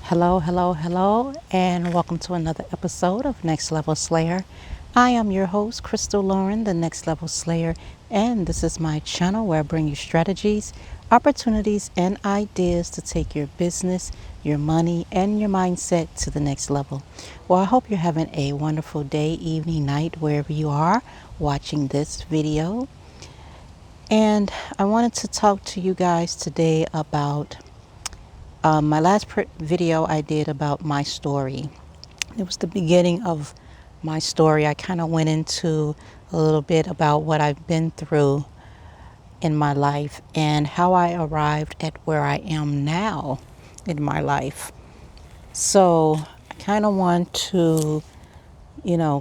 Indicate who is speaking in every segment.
Speaker 1: Hello, hello, hello, and welcome to another episode of Next Level Slayer. I am your host, Crystal Lauren, the Next Level Slayer, and this is my channel where I bring you strategies, opportunities, and ideas to take your business, your money, and your mindset to the next level. Well, I hope you're having a wonderful day, evening, night, wherever you are watching this video. And I wanted to talk to you guys today about my last video I did about my story. It was the beginning of my story. I kind of went into a little bit about what I've been through in my life and how I arrived at where I am now in my life. So I kind of want to,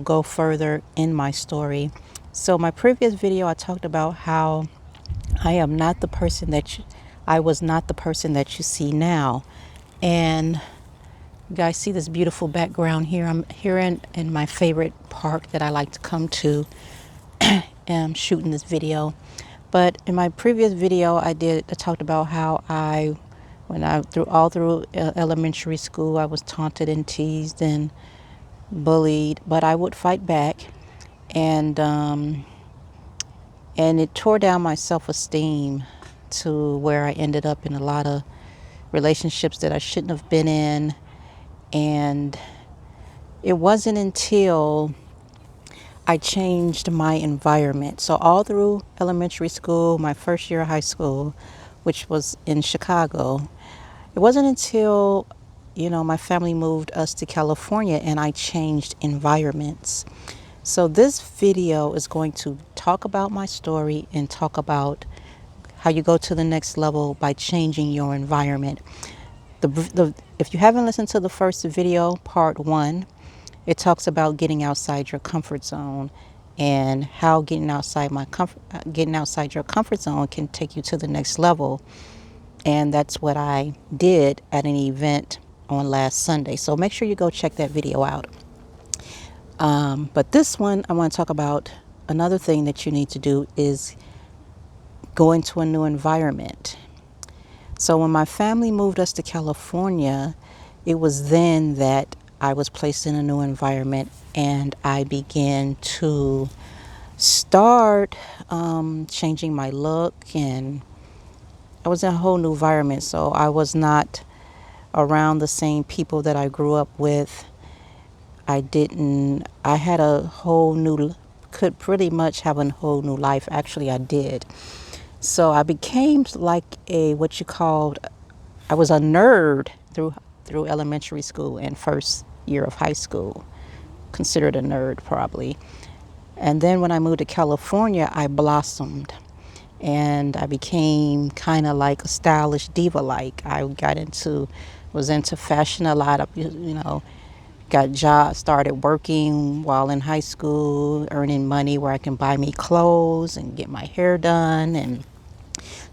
Speaker 1: go further in my story. So my previous video, I talked about how I am not the person I was not the person that you see now. And you guys see this beautiful background here. I'm here in my favorite park that I like to come to and I'm shooting this video. But in my previous video, I talked about how when I through elementary school, I was taunted and teased and bullied, but I would fight back, and it tore down my self-esteem to where I ended up in a lot of relationships that I shouldn't have been in. And it wasn't until I changed my environment. So all through elementary school, my first year of high school, which was in Chicago, it wasn't until, my family moved us to California and I changed environments. So this video is going to talk about my story and talk about how you go to the next level by changing your environment. If you haven't listened to the first video, part 1, it talks about getting outside your comfort zone and how getting outside your comfort zone can take you to the next level. And that's what I did at an event on last Sunday. So make sure you go check that video out. But this one, I want to talk about another thing that you need to do is go into a new environment. So when my family moved us to California, it was then that I was placed in a new environment and I began to start changing my look, and I was in a whole new environment. So I was not around the same people that I grew up with. I had could pretty much have a whole new life. Actually, I did. So I became like I was a nerd through elementary school and first year of high school, considered a nerd probably. And then when I moved to California, I blossomed and I became kind of like a stylish diva. Like was into fashion a lot. Got jobs, started working while in high school, earning money where I can buy me clothes and get my hair done. And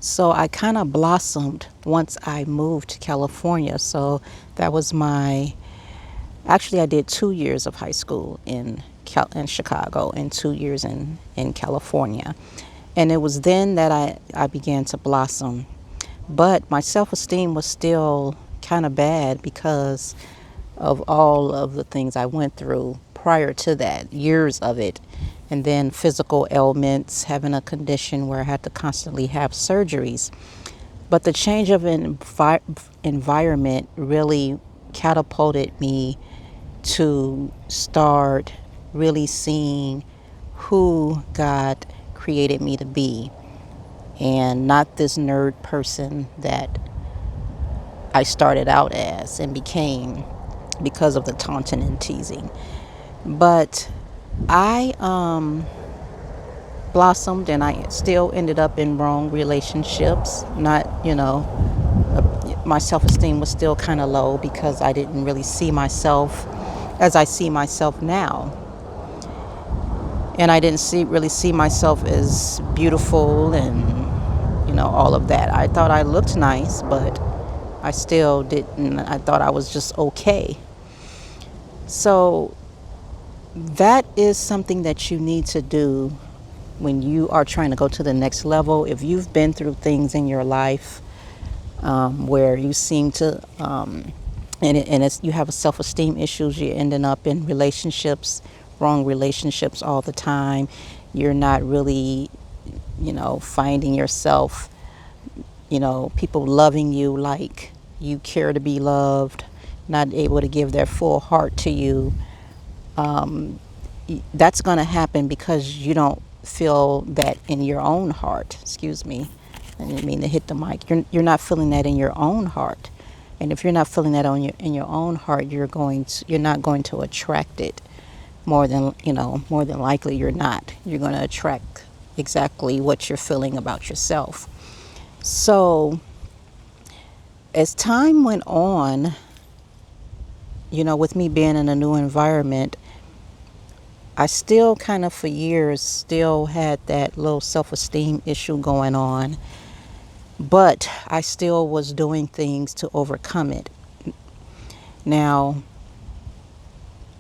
Speaker 1: so I kind of blossomed once I moved to California. So that was actually I did 2 years of high school in Chicago and 2 years in California. And it was then that I began to blossom. But my self-esteem was still kind of bad because of all of the things I went through prior to that, years of it. And then physical ailments, having a condition where I had to constantly have surgeries. But the change of environment really catapulted me to start really seeing who God created me to be, and not this nerd person that I started out as and became because of the taunting and teasing. But I blossomed and I still ended up in wrong relationships. My self-esteem was still kind of low because I didn't really see myself as I see myself now. And I didn't really see myself as beautiful and, all of that. I thought I looked nice, but I still didn't. I thought I was just okay. So that is something that you need to do when you are trying to go to the next level. If you've been through things in your life where you seem to and it's, you have self-esteem issues, you're ending up in relationships, wrong relationships all the time. You're not really, finding yourself, people loving you like you care to be loved, not able to give their full heart to you. That's going to happen because you don't feel that in your own heart. Excuse me, I didn't mean to hit the mic. You're not feeling that in your own heart, and if you're not feeling that in your own heart, you're not going to attract it. More than likely you're not. You're going to attract exactly what you're feeling about yourself. So as time went on, with me being in a new environment, I still kind of for years still had that little self-esteem issue going on, but I still was doing things to overcome it. Now,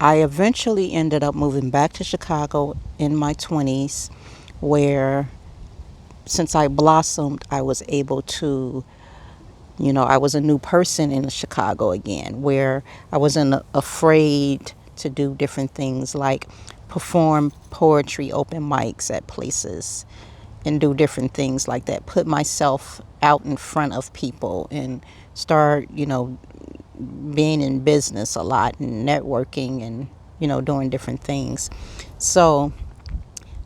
Speaker 1: I eventually ended up moving back to Chicago in my 20s, where since I blossomed, I was able to, I was a new person in Chicago again, where I wasn't afraid to do different things like perform poetry open mics at places and do different things like that, put myself out in front of people and start, being in business a lot and networking and, doing different things. So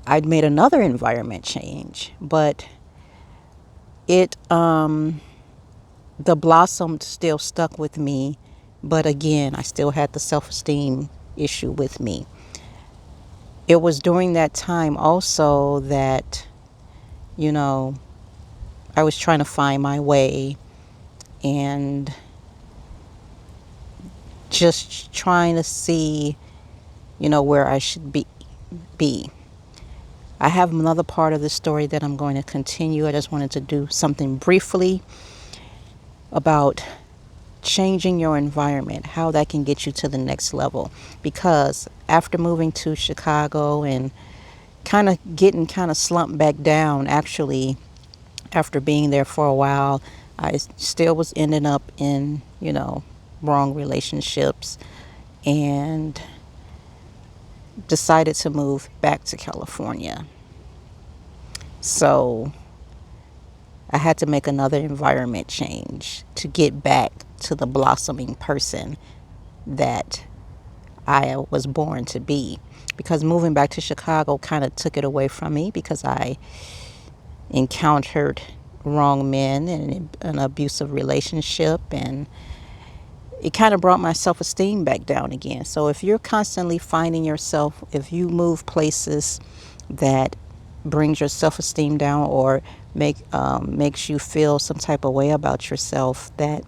Speaker 1: I'd made another environment change, but it, the blossom still stuck with me. But again, I still had the self-esteem issue with me. It was during that time also that, I was trying to find my way and just trying to see, where I should be. I have another part of the story that I'm going to continue. I just wanted to do something briefly about changing your environment, how that can get you to the next level. Because after moving to Chicago and kind of getting kind of slumped back down, actually, after being there for a while, I still was ending up in, wrong relationships, and decided to move back to California. So I had to make another environment change to get back to the blossoming person that I was born to be. Because moving back to Chicago kind of took it away from me, because I encountered wrong men and an abusive relationship, and it kind of brought my self-esteem back down again. So if you're constantly finding yourself, if you move places that brings your self-esteem down, or makes you feel some type of way about yourself that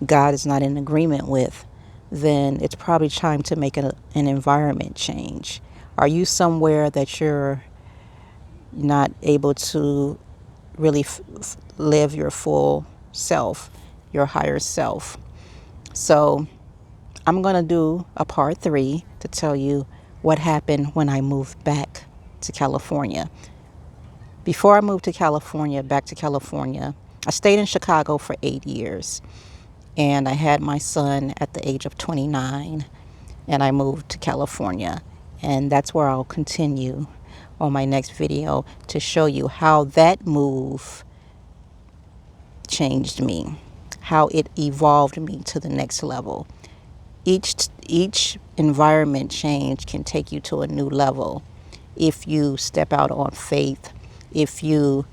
Speaker 1: God is not in agreement with, then it's probably time to make an environment change. Are you somewhere that you're not able to really live your full self, your higher self? So I'm going to do a part 3 to tell you what happened when I moved back to California. Before I moved to California, back to California, I stayed in Chicago for 8 years. And I had my son at the age of 29, and I moved to California. And that's where I'll continue on my next video to show you how that move changed me, how it evolved me to the next level. Each environment change can take you to a new level if you step out on faith, if you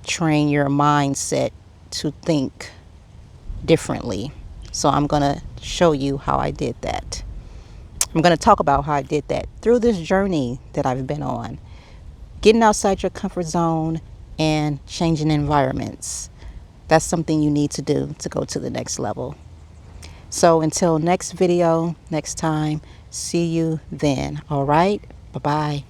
Speaker 1: train your mindset to think differently. So I'm going to show you how I did that. I'm going to talk about how I did that through this journey that I've been on. Getting outside your comfort zone and changing environments. That's something you need to do to go to the next level. So until next video, next time, see you then. All right? Bye-bye.